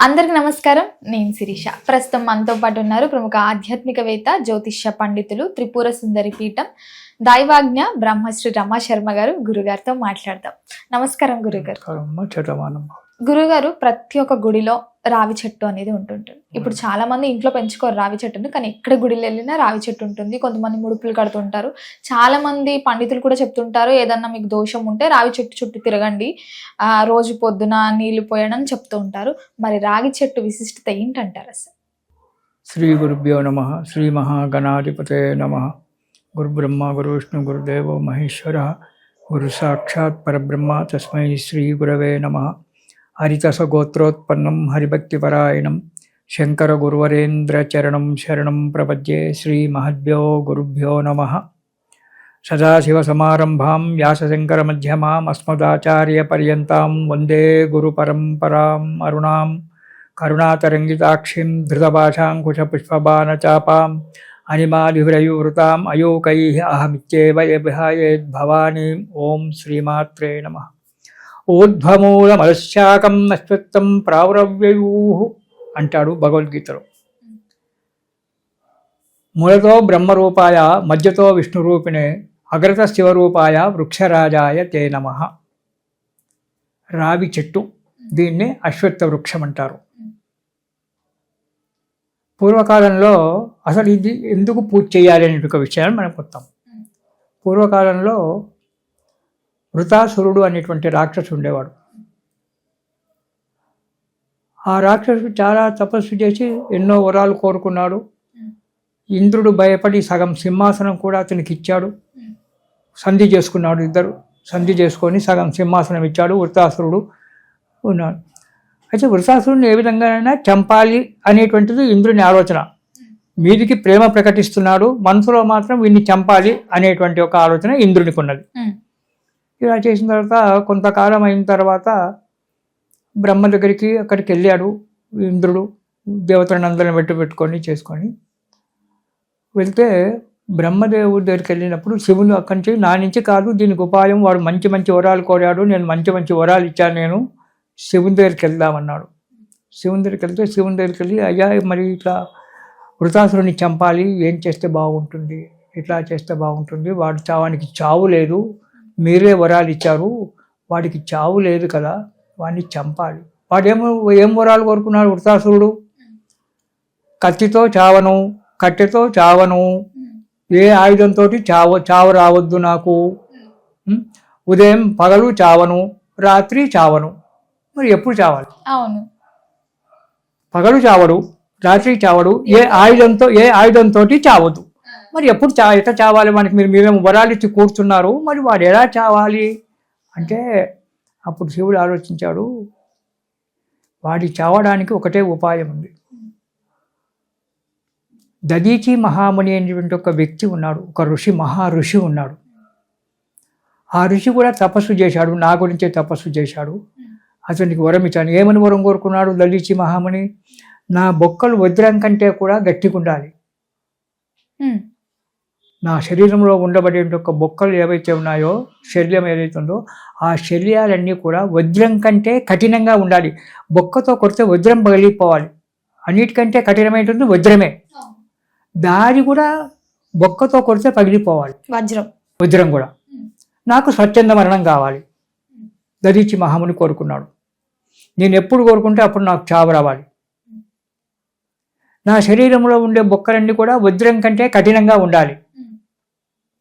అందరికి నమస్కారం. నేను శిరీష. ప్రస్తుతం మనతో పాటు ఉన్నారు ప్రముఖ ఆధ్యాత్మికవేత్త, జ్యోతిష్య పండితులు, త్రిపుర సుందరి పీఠం దైవాజ్ఞ బ్రహ్మశ్రీ రమా శర్మ గారు. గురుగారితో మాట్లాడదాం. నమస్కారం గురుగారు. గురుగారు, ప్రతి ఒక్క గుడిలో రావి చెట్టు అనేది ఉంటుంటుంది. ఇప్పుడు చాలా మంది ఇంట్లో పెంచుకోరు రావి చెట్టుని, కానీ ఎక్కడ గుడిలో వెళ్ళినా రావి చెట్టు ఉంటుంది. కొంతమంది ముడుపులు కడుతుంటారు. చాలా మంది పండితులు కూడా చెప్తుంటారు, ఏదన్నా మీకు దోషం ఉంటే రావి చెట్టు చుట్టూ తిరగండి, రోజు పొద్దున నీళ్లు పోయడం చెప్తూ ఉంటారు. మరి రాగి చెట్టు విశిష్టత ఏంటంటారు అసలు? శ్రీ గురుభ్యో నమః. శ్రీ మహాగణాధిపతే నమః. గురు బ్రహ్మ గురు విష్ణు గురుదేవో మహేశ్వర, గురు సాక్షాత్ పరబ్రహ్మ తస్మై శ్రీ గురవే నమః. హరితస గోత్రోత్పన్నం హరిభక్తిపరాయణం శంకర గురువరేంద్ర చరణం శరణం ప్రపద్యే. శ్రీ మహద్భ్యో గురుభ్యో నమః. సదాశివసమారంభాం వ్యాసశంకర మధ్యమాం అస్మదాచార్య పర్యంతాం వందే గురు పరంపరాం. అరుణాం కరుణాతరంగితాక్షిం ధృతపాశాంకుశపుష్పబాణచాపాం అనిమాదిహృయువృతాం అయోకైః అహమిత్యేవ విహాయేద్భవానీం. ఓం శ్రీమాత్రే నమః. ఊర్ధ్వమూలమలశాకం నశ్వత్తం ప్రావరవ్యయూః అంటాడు భగవద్గీతలో. మూలతో బ్రహ్మరూపాయ, మధ్యతో విష్ణురూపిణే, అగ్రత శివరూపాయ వృక్షరాజాయ తే నమః. రావి చెట్టు, దీన్ని అశ్వత్థ వృక్షం అంటారు. పూర్వకాలంలో అసలు ఇది ఎందుకు పూజ చేయాలి అనే ఒక విషయాన్ని మనం కొత్తాం. పూర్వకాలంలో వృతాసురుడు అనేటువంటి రాక్షసుడు ఉండేవాడు. ఆ రాక్షసుడు చాలా తపస్సు చేసి ఎన్నో వరాలు కోరుకున్నాడు. ఇంద్రుడు భయపడి సగం సింహాసనం కూడా అతనికి ఇచ్చాడు. సంధి చేసుకున్నాడు, ఇద్దరు సంధి చేసుకొని సగం సింహాసనం ఇచ్చాడు. వృతాసురుడు ఉన్నాడు. అయితే వృతాసురుడిని ఏ విధంగానైనా చంపాలి అనేటువంటిది ఇంద్రుని ఆలోచన. మీదికి ప్రేమ ప్రకటిస్తున్నాడు, మనసులో మాత్రం వీడిని చంపాలి అనేటువంటి ఒక ఆలోచన ఇంద్రునికి ఉన్నది. ఇలా చేసిన తర్వాత కొంతకాలం అయిన తర్వాత బ్రహ్మ దగ్గరికి అక్కడికి వెళ్ళాడు ఇంద్రుడు. దేవతలను అందరిని పెట్టుకొని చేసుకొని వెళ్తే బ్రహ్మదేవుడి దగ్గరికి వెళ్ళినప్పుడు శివుడు అక్కడి నుంచి, నా నుంచి కాదు దీనికి ఉపాయం, వాడు మంచి మంచి వరాలు కోరాడు, నేను మంచి మంచి వరాలు ఇచ్చాను, నేను శివుని దగ్గరికి వెళ్దామన్నాడు. శివుని దగ్గరికి వెళ్తే శివుని దగ్గరికి వెళ్ళి, అయ్యా మరి ఇట్లా వృతాసురుని చంపాలి, ఏం చేస్తే బాగుంటుంది, ఇట్లా చేస్తే బాగుంటుంది, వాడు చావానికి చావు లేదు, మీరే వరాలు ఇచ్చారు, వాడికి చావు లేదు కదా, వాడిని చంపాలి. వాడేమో ఏం వరాలు కోరుకున్నాడు వృతాసురుడు? కత్తితో చావను, కట్టెతో చావను, ఏ ఆయుధంతో చావు రావద్దు నాకు, ఉదయం పగలు చావను, రాత్రి చావను. మరి ఎప్పుడు చావాలి? అవును, పగలు చావడు, రాత్రి చావడు, ఏ ఆయుధంతో చావద్దు. మరి ఎప్పుడు ఎట్లా చావాలి? మనకి మీరేమో వరాలు ఇచ్చి కూర్చున్నారు, మరి వాడు ఎలా చావాలి అంటే అప్పుడు శివుడు ఆలోచించాడు, వాడి చావడానికి ఒకటే ఉపాయం ఉంది. దదీచి మహాముని అనేటువంటి ఒక వ్యక్తి ఉన్నాడు, ఒక ఋషి, మహా ఋషి ఉన్నాడు. ఆ ఋషి కూడా తపస్సు చేశాడు, నా గురించే తపస్సు చేశాడు. అతనికి వరం ఇచ్చాను. ఏమని వరం కోరుకున్నాడు దదీచి మహాముని? నా బొక్కలు వజ్రం కంటే కూడా గట్టిగా ఉండాలి. నా శరీరంలో ఉండబడే ఒక బొక్కలు ఏవైతే ఉన్నాయో, శల్యం ఏదైతే ఉందో, ఆ శల్యాలన్నీ కూడా వజ్రం కంటే కఠినంగా ఉండాలి. బొక్కతో కొడితే వజ్రం పగిలిపోవాలి. అన్నిటికంటే కఠినమైనటువంటి వజ్రమే. దారి కూడా బొక్కతో కొడితే పగిలిపోవాలి, వజ్రం కూడా. నాకు స్వచ్ఛంద మరణం కావాలి దదీచి మహాముని కోరుకున్నాడు. నేను ఎప్పుడు కోరుకుంటే అప్పుడు నాకు చావు రావాలి. నా శరీరంలో ఉండే బొక్కలన్నీ కూడా వజ్రం కంటే కఠినంగా ఉండాలి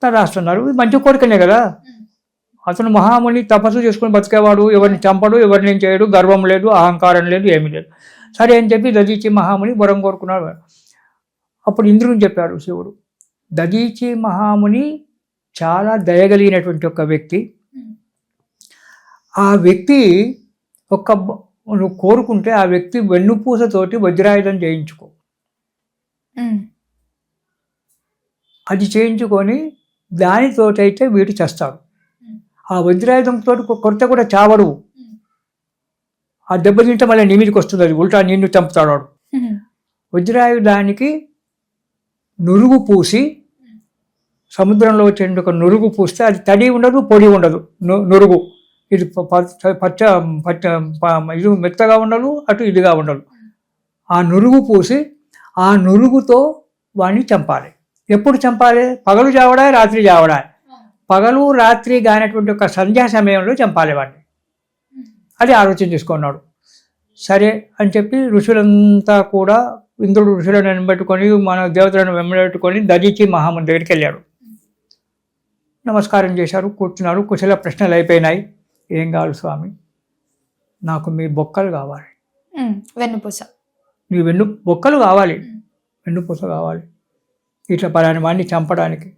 రాస్తున్నారు. మంచి కోరికనే కదా. అతను మహాముని తపస్సు చేసుకుని బతికేవాడు, ఎవరిని చంపడు, ఎవరిని చేయడు, గర్వం లేదు, అహంకారం లేదు, ఏమీ లేదు. సరే అని చెప్పి దదీచి మహాముని వరం కోరుకున్నాడు. అప్పుడు ఇంద్రుని చెప్పాడు శివుడు, దదీచి మహాముని చాలా దయగలిగినటువంటి ఒక వ్యక్తి. ఆ వ్యక్తి నువ్వు కోరుకుంటే ఆ వ్యక్తి వెన్నుపూసతోటి వజ్రాయుధం చేయించుకో. అది చేయించుకొని దానితోటైతే వీడు చేస్తాడు. ఆ వజ్రాయుధంతో కొరత కూడా చావడు. ఆ దెబ్బ తింటే మళ్ళీ నీ మీదకి వస్తుంది, అది ఉల్టా నిన్ను చంపుతాడు వాడు. వజ్రాయుధానికి నురుగు పూసి, సముద్రంలో వచ్చే ఒక నురుగు పూస్తే అది తడి ఉండదు, పొడి ఉండదు, నురుగు ఇది పచ్చ పచ్చ ఇది మెత్తగా ఉండదు, అటు ఇదిగా ఉండదు. ఆ నురుగు పూసి ఆ నురుగుతో వాడిని చంపాలి. ఎప్పుడు చంపాలి? పగలు చావడా, రాత్రి చావడా? పగలు రాత్రి కానటువంటి ఒక సంధ్యా సమయంలో చంపాలి వాడిని. అది ఆలోచన చేసుకున్నాడు. సరే అని చెప్పి ఋషులంతా కూడా, ఇంద్రుడు ఋషులను వెంబెట్టుకొని, మన దేవతలను వెంబెట్టుకొని దధీచి మహాముని దగ్గరికి వెళ్ళాడు. నమస్కారం చేశారు, కూర్చున్నారు. కుశల ప్రశ్నలు అయిపోయినాయి. ఏం కావాలి స్వామి? నాకు మీ బొక్కలు కావాలి. వెన్నుపూస. నీ బొక్కలు కావాలి, వెన్నుపూస కావాలి, ఇట్లా పలాని వాడిని చంపడానికి.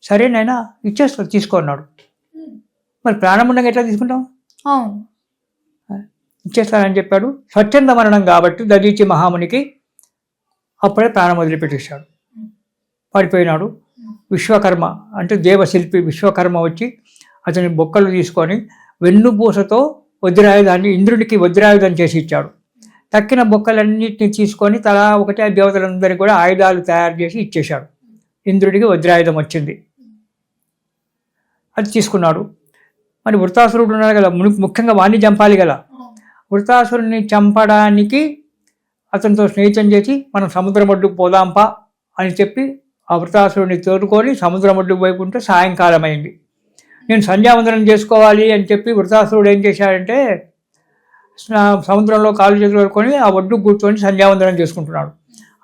సరేనైనా ఇచ్చేస్తా, తీసుకున్నాడు. మరి ప్రాణం ఉండగా ఎట్లా తీసుకుంటాం? అవును, ఇచ్చేస్తానని చెప్పాడు. స్వచ్ఛంద మరణం కాబట్టి దధీచి మహామునికి అప్పుడే ప్రాణం వదిలిపెట్టేశాడు. పడిపోయినాడు. విశ్వకర్మ అంటే దేవశిల్పి విశ్వకర్మ వచ్చి అతని బొక్కలు తీసుకొని వెన్నుపూసతో వజ్రాయుధాన్ని ఇంద్రుడికి వజ్రాయుధం చేసి ఇచ్చాడు. తక్కిన బొక్కలన్నింటినీ తీసుకొని తలా ఒకటి ఆ దేవతలందరికీ కూడా ఆయుధాలు తయారు చేసి ఇచ్చేశాడు. ఇంద్రుడికి వజ్రాయుధం వచ్చింది, అది తీసుకున్నాడు. మరి వృత్తాసురుడు ఉన్నాడు కదా, ముఖ్యంగా వాణ్ణి చంపాలి కదా. వృత్తాసురుడిని చంపడానికి అతనితో స్నేహితం చేసి మనం సముద్రం ఒడ్డుకు పోదాంపా అని చెప్పి ఆ వృత్తాసురుడిని తోడుకొని సముద్రం ఒడ్డుకు వైపు ఉంటే సాయంకాలం అయింది. నేను సంధ్యావందనం చేసుకోవాలి అని చెప్పి వృత్తాసురుడు ఏం చేశాడంటే సముద్రంలో కాళ్ళు చేతులు పడుకొని ఆ ఒడ్డు కూర్చొని సంధ్యావందనం చేసుకుంటున్నాడు.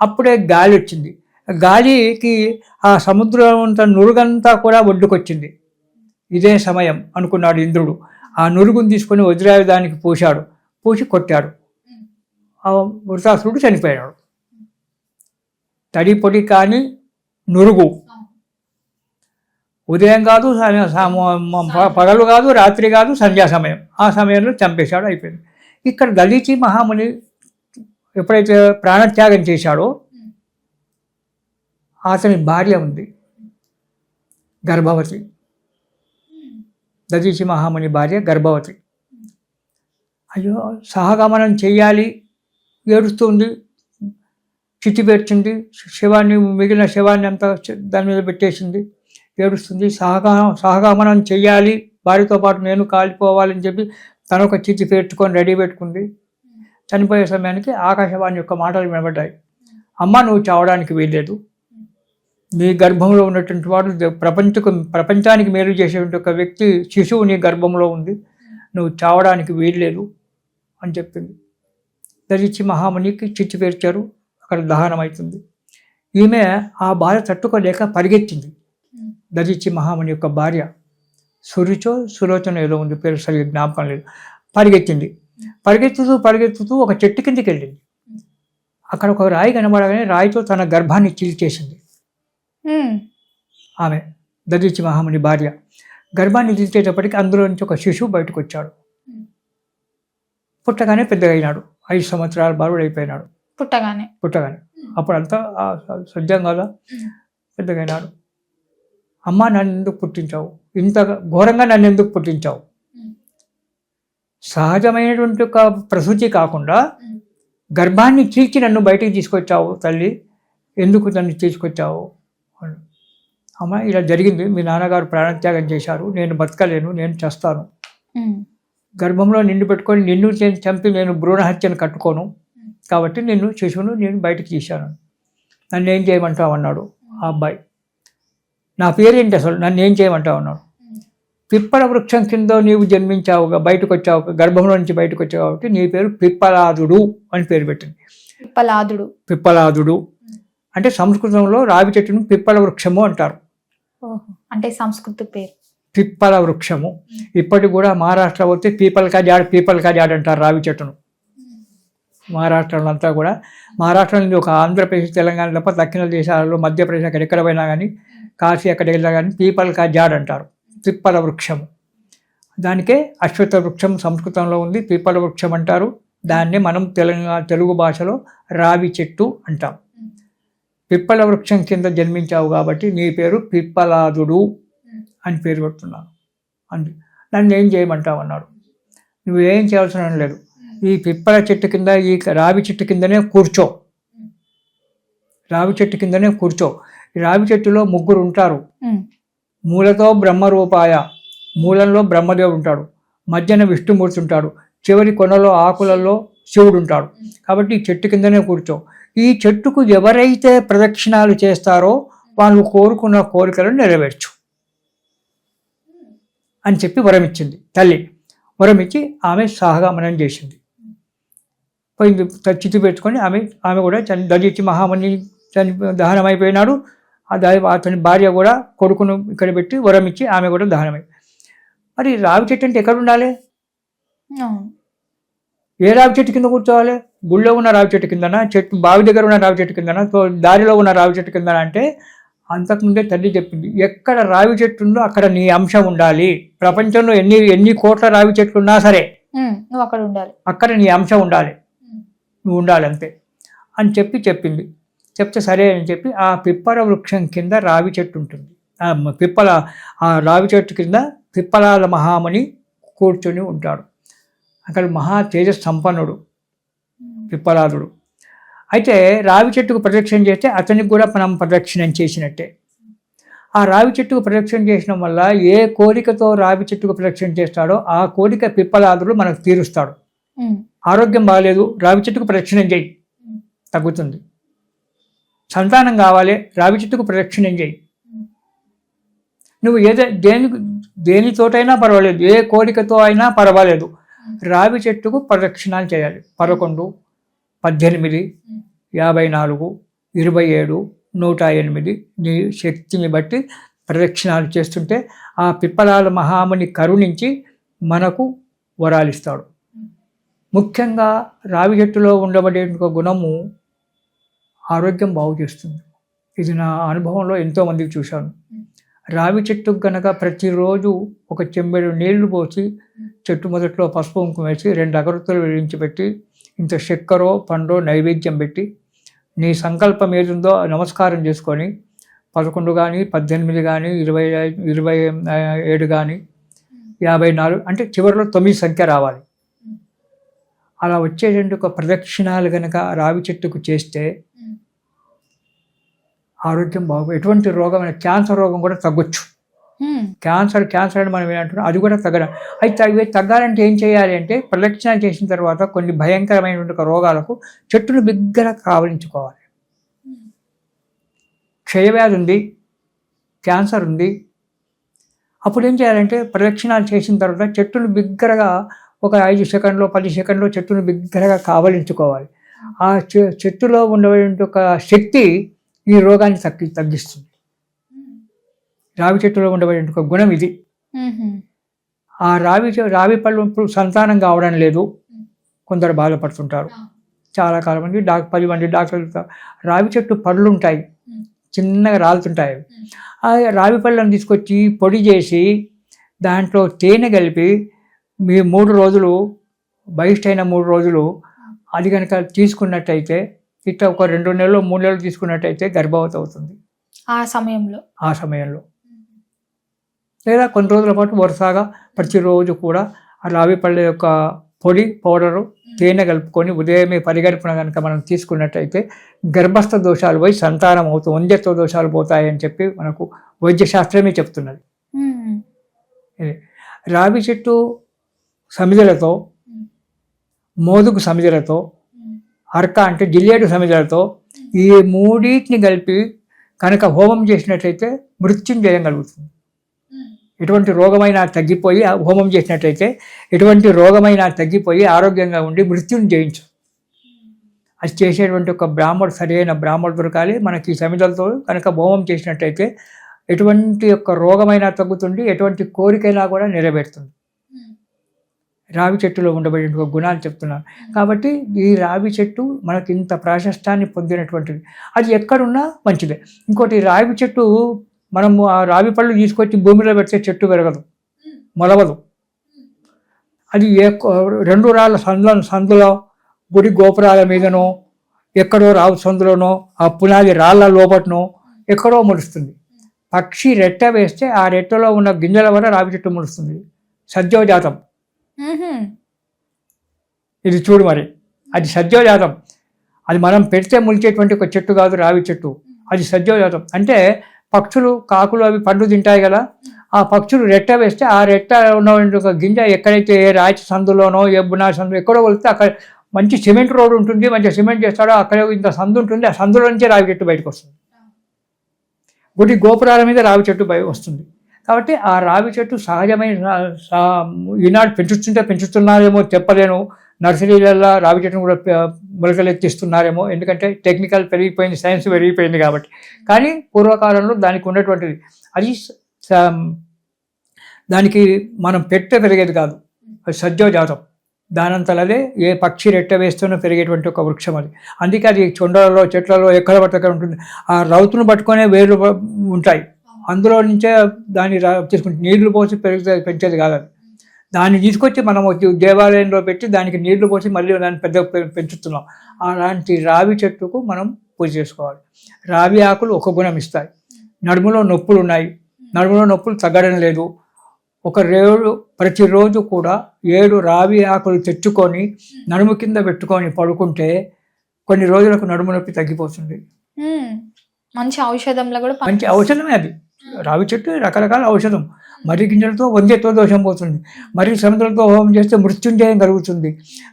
అప్పుడే గాలి వచ్చింది. గాలికి ఆ సముద్రం అంతా నురుగంతా కూడా ఒడ్డుకొచ్చింది. ఇదే సమయం అనుకున్నాడు ఇంద్రుడు. ఆ నురుగును తీసుకొని వజ్రాయుధానికి పూశాడు. పూసి కొట్టాడు. ఆ వృత్తాసురుడు చనిపోయాడు. తడి పొడి కానీ నురుగు. ఉదయం కాదు, పగలు కాదు, రాత్రి కాదు, సంధ్యా సమయం. ఆ సమయంలో చంపేశాడు, అయిపోయింది. ఇక్కడ దధీచి మహాముని ఎప్పుడైతే ప్రాణత్యాగం చేశాడో అతని భార్య ఉంది, గర్భవతి. దధీచి మహాముని భార్య గర్భవతి. అయ్యో, సహగమనం చెయ్యాలి, ఏడుస్తుంది, చితి పెట్టింది, శవాన్ని మిగిలిన శవాన్ని అంతా దాని మీద పెట్టేసింది, ఏడుస్తుంది. సహగమనం చెయ్యాలి, భార్యతో పాటు నేను కాలిపోవాలని చెప్పి తను ఒక చితి పెట్టుకొని రెడీ పెట్టుకుంది. చనిపోయే సమయానికి ఆకాశవాణి యొక్క మాటలు వినబడ్డాయి. అమ్మ, నువ్వు చావడానికి వీల్లేదు, నీ గర్భంలో ఉన్నటువంటి వాడు ప్రపంచానికి మేలు చేసేటువంటి ఒక వ్యక్తి శిశువు నీ గర్భంలో ఉంది, నువ్వు చావడానికి వీల్లేదు అని చెప్పింది. దధీచి మహామునికి చిచ్చు పేర్చారు. అక్కడ దహనం అవుతుంది. ఈమె ఆ బాధ తట్టుకోలేక పరిగెత్తింది. దధీచి మహాముని యొక్క భార్య సురుచో సులోచన ఏదో ఉంది, పేరు సరిగ్గా జ్ఞాపకం లేదు. పరిగెత్తుతూ ఒక చెట్టు కిందికి వెళ్ళింది. అక్కడ ఒక రాయి కనబడగానే రాయితో తన గర్భాన్ని చీల్చేసింది. ఆమె దధీచి మహాముని భార్య గర్భాన్ని చీల్చేటప్పటికి అందులో నుంచి ఒక శిశువు బయటకు వచ్చాడు. పుట్టగానే పెద్దగా అయినాడు. 5 సంవత్సరాల బాలుడు అయిపోయినాడు. పుట్టగానే అప్పుడంతా సజ్జం కదా, పెద్దగా అయినాడు. అమ్మ, నన్ను ఎందుకు పుట్టించావు? ఇంత ఘోరంగా నన్ను ఎందుకు పుట్టించావు? సహజమైనటువంటి ఒక ప్రసూతి కాకుండా గర్భాన్ని చీల్చి నన్ను బయటికి తీసుకొచ్చావు తల్లి, ఎందుకు నన్ను తీసుకొచ్చావు? అమ్మ, ఇలా జరిగింది, మీ నాన్నగారు ప్రాణత్యాగం చేశారు, నేను బతకలేను, నేను చేస్తాను. గర్భంలో నిన్ను పెట్టుకొని నిన్ను చంపి నేను భ్రూణహత్యను కట్టుకోను, కాబట్టి శిశువును నేను బయటికి తీశాను. నన్ను ఏం చేయమంటావు అన్నాడు ఆ అబ్బాయి. నా పేరేంటి అసలు, నన్ను ఏం చేయమంటావు అన్నాడు. పిప్పల వృక్షం కింద నీవు జన్మించావుగా, బయటకు వచ్చావు, గర్భంలో నుంచి బయటకు వచ్చావు కాబట్టి నీ పేరు పిప్పలాదుడు అని పేరు పెట్టింది. పిప్పలాదుడు అంటే సంస్కృతంలో రావి చెట్టును పిప్పల వృక్షము అంటారు. అంటే సంస్కృత పేరు పిప్పల వృక్షము. ఇప్పటికి కూడా మహారాష్ట్ర పోతే పీపల్ కా జాడ్ అంటారు రావి చెట్టును. మహారాష్ట్రలో అంతా కూడా, మహారాష్ట్ర నుంచి ఒక ఆంధ్రప్రదేశ్, తెలంగాణ తప్ప దక్షిణ దేశాలలో, మధ్యప్రదేశ్ ఎక్కడ పోయినా కానీ, కాశీ ఎక్కడికి వెళ్ళినా కానీ పీపల్ కా జాడ్ అంటారు, పిప్పల వృక్షము. దానికే అశ్వత్థ వృక్షం సంస్కృతంలో ఉంది, పిప్పల వృక్షం అంటారు. దాన్ని మనం తెలుగు భాషలో రావి చెట్టు అంటాం. పిప్పల వృక్షం కింద జన్మించావు కాబట్టి నీ పేరు పిప్పలాదుడు అని పేరు పెడుతున్నాను అంది. నన్ను ఏం చేయమంటావు అన్నాడు. నువ్వేం చేయాల్సిన లేదు, ఈ పిప్పల చెట్టు కింద, ఈ రావి చెట్టు కిందనే కూర్చో. ఈ రావి చెట్టులో 3 ఉంటారు. మూలతో బ్రహ్మరూపాయ, మూలంలో బ్రహ్మదేవుడు ఉంటాడు, మధ్యన విష్ణుమూర్తి ఉంటాడు, చివరి కొనలో ఆకులలో శివుడు ఉంటాడు. కాబట్టి ఈ చెట్టు కిందనే కూర్చో. ఈ చెట్టుకు ఎవరైతే ప్రదక్షిణాలు చేస్తారో వాళ్ళు కోరుకున్న కోరికలను నెరవేర్చు అని చెప్పి వరమిచ్చింది తల్లి. వరమిచ్చి ఆమె సహగమనం చేసింది. పోయింది, చితి పెట్టుకొని ఆమె కూడా దళిచి మహాముని దహనం అయిపోయినాడు. అతని భార్య కూడా కొడుకును ఇక్కడ పెట్టి వరమిచ్చి ఆమె కూడా దహనమై. మరి రావి చెట్టు అంటే ఎక్కడ ఉండాలి? ఏ రావి చెట్టు కింద కూర్చోవాలి? గుళ్ళో ఉన్న రావి చెట్టు కిందనా, చెట్టు బావి దగ్గర ఉన్న రావి చెట్టు కిందనా, దారిలో ఉన్న రావి చెట్టు కిందనా అంటే అంతకుముందే తల్లి చెప్పింది, ఎక్కడ రావి చెట్టు ఉందో అక్కడ నీ అంశం ఉండాలి. ప్రపంచంలో ఎన్ని కోట్ల రావి చెట్లు ఉన్నా సరే నువ్వు అక్కడ ఉండాలి, అక్కడ నీ అంశం ఉండాలి, నువ్వు ఉండాలి అంతే అని చెప్పింది. చెప్తే సరే అని చెప్పి ఆ పిప్పల వృక్షం కింద రావి చెట్టు ఉంటుంది. ఆ రావి చెట్టు కింద పిప్పలాల మహాముని కూర్చొని ఉంటాడు. అక్కడ మహా తేజస్ సంపన్నుడు పిప్పలాదుడు. అయితే రావి చెట్టుకు ప్రదక్షిణ చేస్తే అతనికి కూడా మనం ప్రదక్షిణం చేసినట్టే. ఆ రావి చెట్టుకు ప్రదక్షిణ చేసడం వల్ల ఏ కోరికతో రావి చెట్టుకు ప్రదక్షిణ చేస్తాడో ఆ కోరిక పిప్పలాదుడు మనకు తీరుస్తాడు. ఆరోగ్యం బాగాలేదు, రావి చెట్టుకు ప్రదక్షిణం చేయి, తగ్గుతుంది. సంతానం కావాలి, రావి చెట్టుకు ప్రదక్షిణం చేయి. నువ్వు దేనితోటైనా పర్వాలేదు, ఏ కోరికతో అయినా పర్వాలేదు, రావి చెట్టుకు ప్రదక్షిణాలు చేయాలి. 11, 18, 54, 27, 108 నీ శక్తిని బట్టి ప్రదక్షిణాలు చేస్తుంటే ఆ పిప్పలాల మహాముని కరుణించి మనకు వరాలిస్తాడు. ముఖ్యంగా రావి చెట్టులో ఉండబడే గుణము ఆరోగ్యం బాగు చేస్తుంది. ఇది నా అనుభవంలో ఎంతోమందికి చూశాను. రావి చెట్టుకు కనుక ప్రతిరోజు ఒక చెంబెడు నీళ్లు పోసి చెట్టు మొదట్లో పసుపు కుంకుమ వేసి 2 అగరొత్తులు వెలిగించి పెట్టి ఇంత చక్కెరో పండో నైవేద్యం పెట్టి నీ సంకల్పం ఏదుందో నమస్కారం చేసుకొని 11 కానీ 18 కానీ 27 కానీ 54 అంటే చివరిలో 9 సంఖ్య రావాలి. అలా వచ్చేటువంటి ఒక ప్రదక్షిణాలు కనుక రావి చెట్టుకు చేస్తే ఆరోగ్యం ఎటువంటి రోగమైన క్యాన్సర్ రోగం కూడా తగ్గొచ్చు. క్యాన్సర్ అని మనం ఏమంటున్నాం, అది కూడా తగ్గడం. అయితే అవి తగ్గాలంటే ఏం చేయాలి అంటే ప్రదక్షిణ చేసిన తర్వాత కొన్ని భయంకరమైనటువంటి రోగాలకు చెట్టును బిగ్గర కావలించుకోవాలి. క్షయవ్యాధి ఉంది, క్యాన్సర్ ఉంది, అప్పుడు ఏం చేయాలంటే ప్రదక్షిణాలు చేసిన తర్వాత చెట్టును బిగ్గరగా ఒక 5 సెకండ్లో 10 సెకండ్లో చెట్టును బిగ్గరగా కావలించుకోవాలి. ఆ చెట్టులో ఉండేటువంటి ఒక శక్తి ఈ రోగాన్ని తగ్గిస్తుంది. రావి చెట్టులో ఉండబడే ఒక గుణం ఇది. ఆ రావి పళ్ళు ఇప్పుడు సంతానం కావడం లేదు, కొందరు బాధపడుతుంటారు. చాలా కాలం మంది 10 మంది డాక్టర్లు రావి చెట్టు పళ్ళు ఉంటాయి, చిన్నగా రాలుతుంటాయి. ఆ రావి పళ్ళను తీసుకొచ్చి పొడి చేసి దాంట్లో తేనె కలిపి మీ 3 రోజులు బహిష్టైన 3 రోజులు అది కనుక తీసుకున్నట్టయితే, ఇట్లా ఒక 2 నెలలు 3 నెలలు తీసుకున్నట్టయితే గర్భవతి అవుతుంది ఆ సమయంలో. లేదా కొన్ని రోజుల పాటు వరుసగా ప్రతిరోజు కూడా ఆ రావి పళ్ళ యొక్క పొడి పౌడరు తేనె కలుపుకొని ఉదయమే పరిగడుపున కనుక మనం తీసుకున్నట్టయితే గర్భస్థ దోషాలు పోయి సంతానం అవుతుంది, వంద్యత్వ దోషాలు పోతాయని చెప్పి మనకు వైద్యశాస్త్రమే చెప్తున్నది. రావి చెట్టు సమిధలతో, మోదుగు సమిధలతో, అర్క అంటే జిల్లేడు సమిధలతో ఈ 3 కలిపి కనుక హోమం చేసినట్లయితే మృత్యుంజయం కలుగుతుంది. ఎటువంటి రోగమైనా తగ్గిపోయి హోమం చేసినట్లయితే ఎటువంటి రోగమైనా తగ్గిపోయి ఆరోగ్యంగా ఉండి మృత్యుని జయించు. అది చేసేటువంటి ఒక సరైన బ్రాహ్మడు దొరకాలి. మనకి ఈ సమిధలతో కనుక హోమం చేసినట్టయితే ఎటువంటి యొక్క రోగమైనా తగ్గుతుంది, ఎటువంటి కోరికైనా కూడా నెరవేరుతుంది. రావి చెట్టులో ఉండబడిన గుణాలు చెప్తున్నాను. కాబట్టి ఈ రావి చెట్టు మనకి ఇంత ప్రాశస్త్యాన్ని పొందినటువంటిది. అది ఎక్కడున్నా మంచిదే. ఇంకోటి, రావి చెట్టు మనము ఆ రావి పళ్ళు తీసుకొచ్చి భూమిలో పెడితే చెట్టు పెరగదు, మొలవదు. అది 2 రాళ్ళ సందులో గుడి గోపురాల మీదనో ఎక్కడో రావు సందులోనో ఆ పునాది రాళ్ళ లోపటనో ఎక్కడో ముడుస్తుంది. పక్షి రెట్ట వేస్తే ఆ రెట్టలో ఉన్న గింజల వల్ల రావి చెట్టు ముడుస్తుంది. సద్యోజాతం. ఇది చూడు, మరి అది సద్యోజాతం. అది మనం పెడితే ములిచేటువంటి ఒక చెట్టు కాదు రావి చెట్టు, అది సద్యోజాతం. అంటే పక్షులు, కాకులు అవి పండు తింటాయి కదా, ఆ పక్షులు రెట్ట వేస్తే ఆ రెట్ట ఉన్న ఒక గింజ ఎక్కడైతే ఏ రాయి సందులోనో ఏ బునా సందు ఎక్కడో వెళ్తే అక్కడ మంచి సిమెంట్ రోడ్ ఉంటుంది, మంచిగా సిమెంట్ చేస్తాడో అక్కడ ఇంత సందు ఉంటుంది, ఆ సందులో నుంచే రావి చెట్టు బయటకు వస్తుంది. గుడి గోపురాల మీద రావి చెట్టు వస్తుంది. కాబట్టి ఆ రావి చెట్టు సహజమైన ఈనాడు పెంచుతున్నారేమో చెప్పలేను. నర్సరీలలో రావి చెట్టును కూడా మొలకలెత్తిస్తున్నారేమో, ఎందుకంటే టెక్నికల్ పెరిగిపోయింది, సైన్స్ పెరిగిపోయింది కాబట్టి. కానీ పూర్వకాలంలో దానికి ఉన్నటువంటిది అది దానికి మనం పెరిగేది కాదు, అది సజ్జోజాతం. దానంతలదే ఏ పక్షి రెట్ట వేస్తూనే పెరిగేటువంటి ఒక వృక్షం అది. అందుకే అది చొండలలో చెట్లలో ఎక్కడ పడితే అక్కడ ఉంటుంది. ఆ రౌతును పట్టుకొనే వేర్లు ఉంటాయి, అందులో నుంచే దాన్ని తీసుకుంటే నీళ్లు పోసి పెంచేది కాదు అది. దాన్ని తీసుకొచ్చి మనం దేవాలయంలో పెట్టి దానికి నీళ్లు పోసి మళ్ళీ దాన్ని పెంచుతున్నాం. అలాంటి రావి చెట్టుకు మనం పూజ చేసుకోవాలి. రావి ఆకులు ఒక గుణం ఇస్తాయి. నడుములో నొప్పులు ఉన్నాయి, నడుములో నొప్పులు తగ్గడం లేదు, ప్రతిరోజు కూడా 7 రావి ఆకులు తెచ్చుకొని నడుము కింద పెట్టుకొని పడుకుంటే కొన్ని రోజులకు నడుము నొప్పి తగ్గిపోతుంది. మంచి ఔషధంలో కూడా మంచి ఔషధమే అది. రావి చెట్టు రకరకాల ఔషధం. మర్రి గింజలతో వంద్యత్వ దోషం పోతుంది, మర్రి సముద్రంతో హోమం చేస్తే మృత్యుంజయం కలుగుతుంది.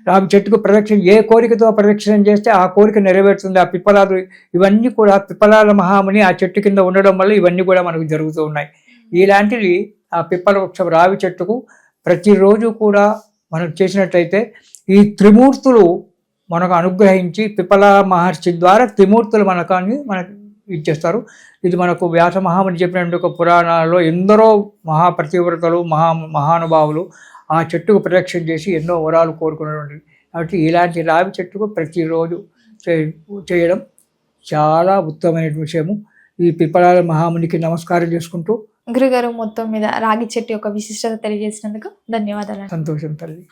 రావి చెట్టుకు ప్రదక్షిణ, ఏ కోరికతో ప్రదక్షిణం చేస్తే ఆ కోరిక నెరవేరుతుంది. ఆ పిప్పలాలు ఇవన్నీ కూడా పిప్పలాల మహాముని ఆ చెట్టు కింద ఉండడం వల్ల ఇవన్నీ కూడా మనకు జరుగుతూ ఉన్నాయి. ఇలాంటివి ఆ పిప్పల వృక్షం రావి చెట్టుకు ప్రతిరోజు కూడా మనం చేసినట్లయితే ఈ త్రిమూర్తులు మనకు అనుగ్రహించి పిప్పల మహర్షి ద్వారా త్రిమూర్తులు మనకు ఇచ్చేస్తారు. ఇది మనకు వ్యాస మహాముని చెప్పినటువంటి ఒక పురాణాల్లో ఎందరో మహాప్రతివ్రతలు మహానుభావులు ఆ చెట్టుకు ప్రదక్షిణ చేసి ఎన్నో వరాలు కోరుకున్నటువంటి. కాబట్టి ఇలాంటి రావి చెట్టుకు ప్రతిరోజు చేయడం చాలా ఉత్తమమైన విషయము. ఈ పిప్పలాల మహామునికి నమస్కారం చేసుకుంటూ, గురుగారు మొత్తం మీద రాగి చెట్టు యొక్క విశిష్టత తెలియజేసినందుకు ధన్యవాదాలు. సంతోషం తల్లి.